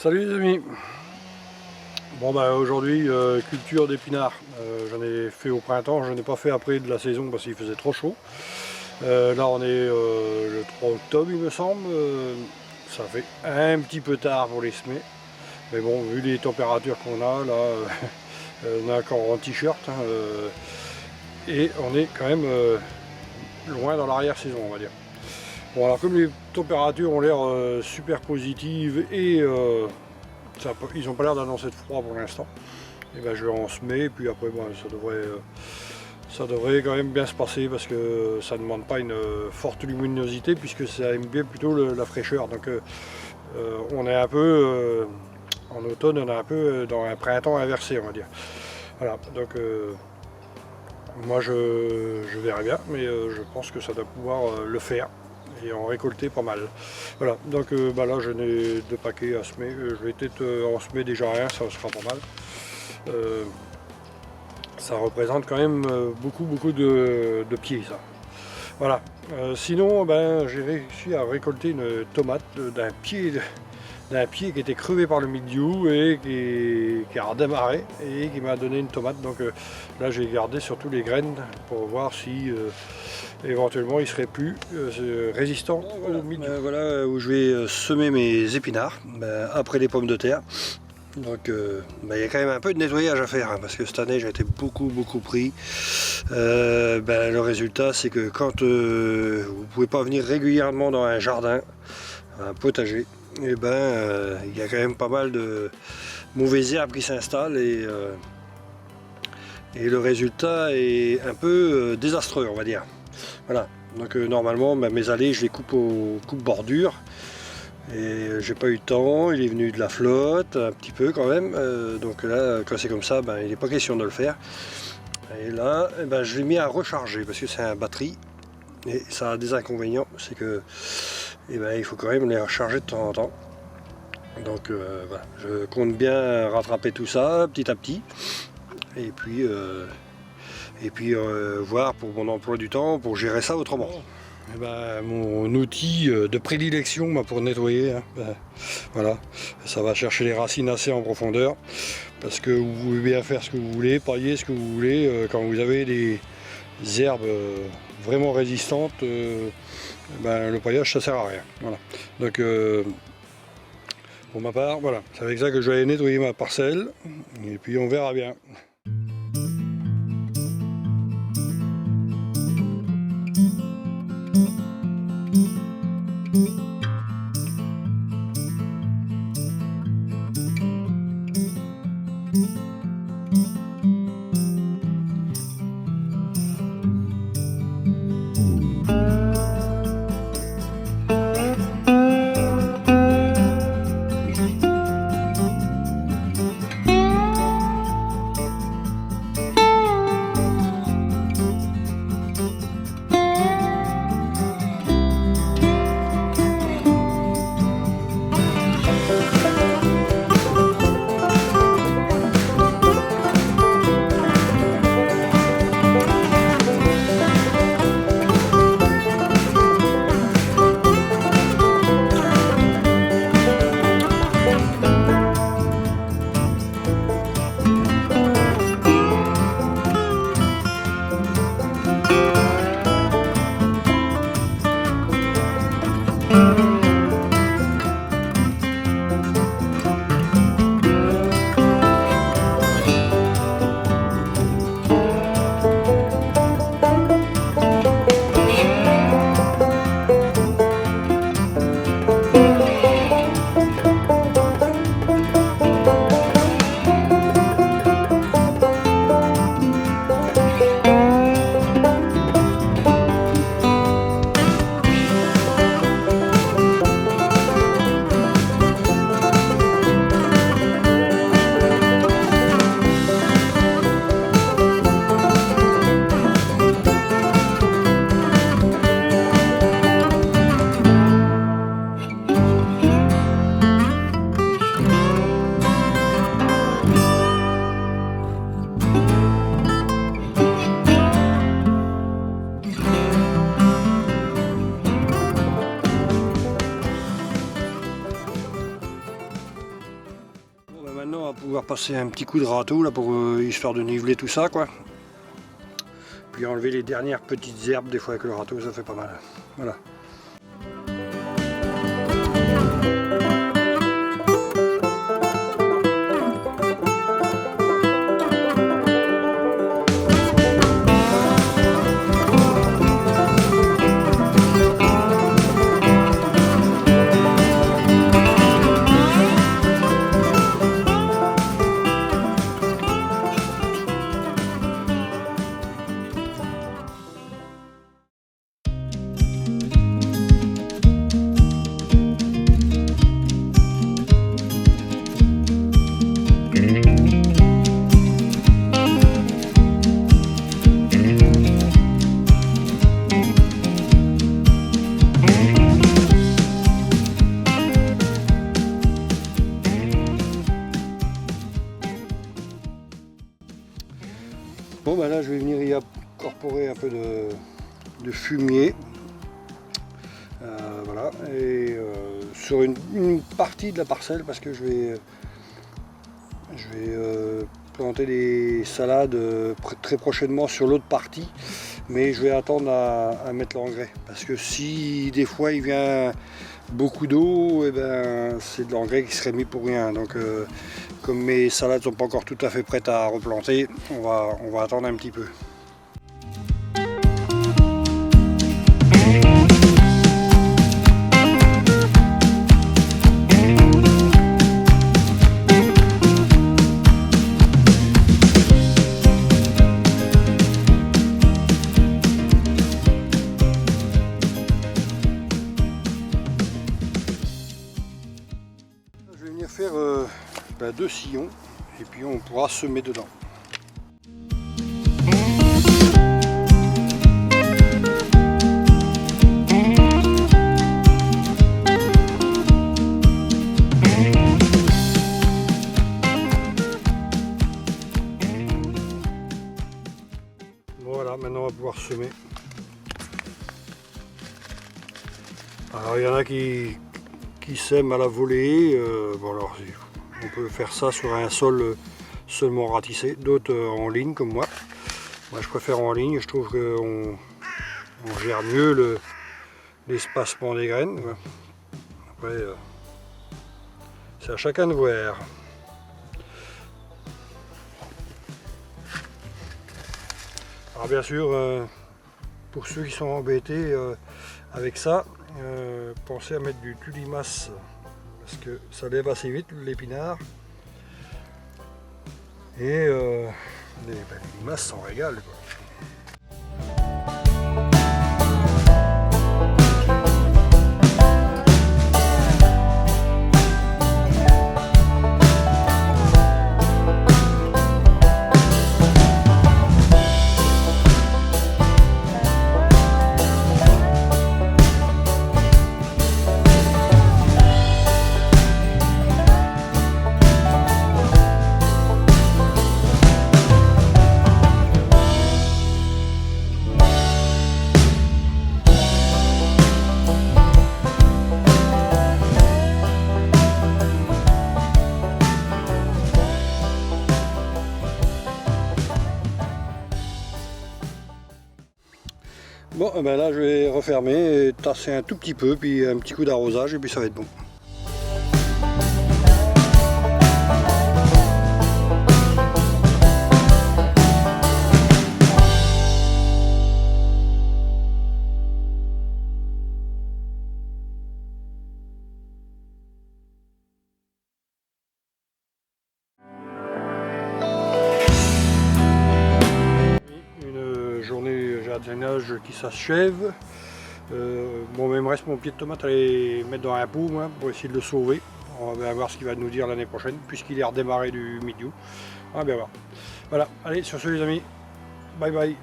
Salut les amis. Bon bah aujourd'hui culture d'épinards. J'en ai fait au printemps, je n'ai pas fait après de la saison parce qu'il faisait trop chaud. Là on est le 3 octobre il me semble. Ça fait un petit peu tard pour les semer. Mais bon, vu les températures qu'on a là, on est encore en t-shirt et on est quand même loin dans l'arrière-saison on va dire. Bon alors comme les températures ont l'air super positives et ils n'ont pas l'air d'annoncer de froid pour l'instant, et ben je vais en semer et puis après bon, ça devrait quand même bien se passer parce que ça ne demande pas une forte luminosité puisque ça aime bien plutôt la fraîcheur. Donc on est un peu en automne, on est un peu dans un printemps inversé on va dire. Voilà, donc moi je verrai bien, mais je pense que ça doit pouvoir le faire et en récolter pas mal. Voilà, donc là je n'ai 2 paquets à semer, je vais peut-être en semer déjà un, ça sera pas mal. Ça représente quand même beaucoup de pieds ça. Voilà, sinon j'ai réussi à récolter une tomate d'un pied qui était crevé par le mildiou et qui a redémarré et qui m'a donné une tomate. Donc là j'ai gardé surtout les graines pour voir si éventuellement il serait plus résistant au mildiou. Voilà où je vais semer mes épinards après les pommes de terre. Donc il y a quand même un peu de nettoyage à faire parce que cette année j'ai été beaucoup pris. Le résultat c'est que quand vous ne pouvez pas venir régulièrement dans un jardin, un potager, et il y a quand même pas mal de mauvaises herbes qui s'installent et le résultat est un peu désastreux on va dire. Voilà, donc normalement mes allées je les coupe coupe bordure et j'ai pas eu le temps, il est venu de la flotte un petit peu quand même, donc là quand c'est comme ça il n'est pas question de le faire. Et là je l'ai mis à recharger parce que c'est un batterie et ça a des inconvénients, c'est que il faut quand même les recharger de temps en temps. Donc voilà, je compte bien rattraper tout ça petit à petit et puis voir pour mon emploi du temps pour gérer ça autrement. Mon outil de prédilection pour nettoyer, voilà, ça va chercher les racines assez en profondeur parce que vous pouvez bien faire ce que vous voulez, pailler ce que vous voulez, quand vous avez des herbes vraiment résistantes, le paillage ça sert à rien. Voilà. Donc pour ma part, voilà, c'est avec ça que je vais aller nettoyer ma parcelle et puis on verra bien. Maintenant on va pouvoir passer un petit coup de râteau là pour histoire de niveler tout ça quoi. Puis enlever les dernières petites herbes des fois avec le râteau, ça fait pas mal. Voilà. Bon ben là je vais venir y incorporer un peu de fumier, voilà, et sur une partie de la parcelle parce que je vais planter des salades très prochainement sur l'autre partie, mais je vais attendre à mettre l'engrais parce que si des fois il vient beaucoup d'eau, et ben c'est de l'engrais qui serait mis pour rien. Donc comme mes salades sont pas encore tout à fait prêtes à replanter, on va attendre un petit peu. Je vais venir faire 2 sillons et puis on pourra semer dedans. Voilà, maintenant on va pouvoir semer. Alors il y en a qui sèment à la volée, bon alors on peut faire ça sur un sol seulement ratissé, d'autres en ligne comme moi. Moi je préfère en ligne, je trouve qu'on gère mieux l'espacement des graines. Après c'est à chacun de voir. Alors bien sûr, pour ceux qui sont embêtés avec ça, pensez à mettre du tulimas parce que ça lève assez vite l'épinard et les limaces s'en régalent quoi. Bon, ben là je vais refermer et tasser un tout petit peu, puis un petit coup d'arrosage et puis ça va être bon. Jardinage qui s'achève. Bon, il me reste mon pied de tomate à les mettre dans un pot moi, pour essayer de le sauver. On va voir ce qu'il va nous dire l'année prochaine, puisqu'il est redémarré du milieu. On va bien voir. Voilà, allez, sur ce les amis, bye bye.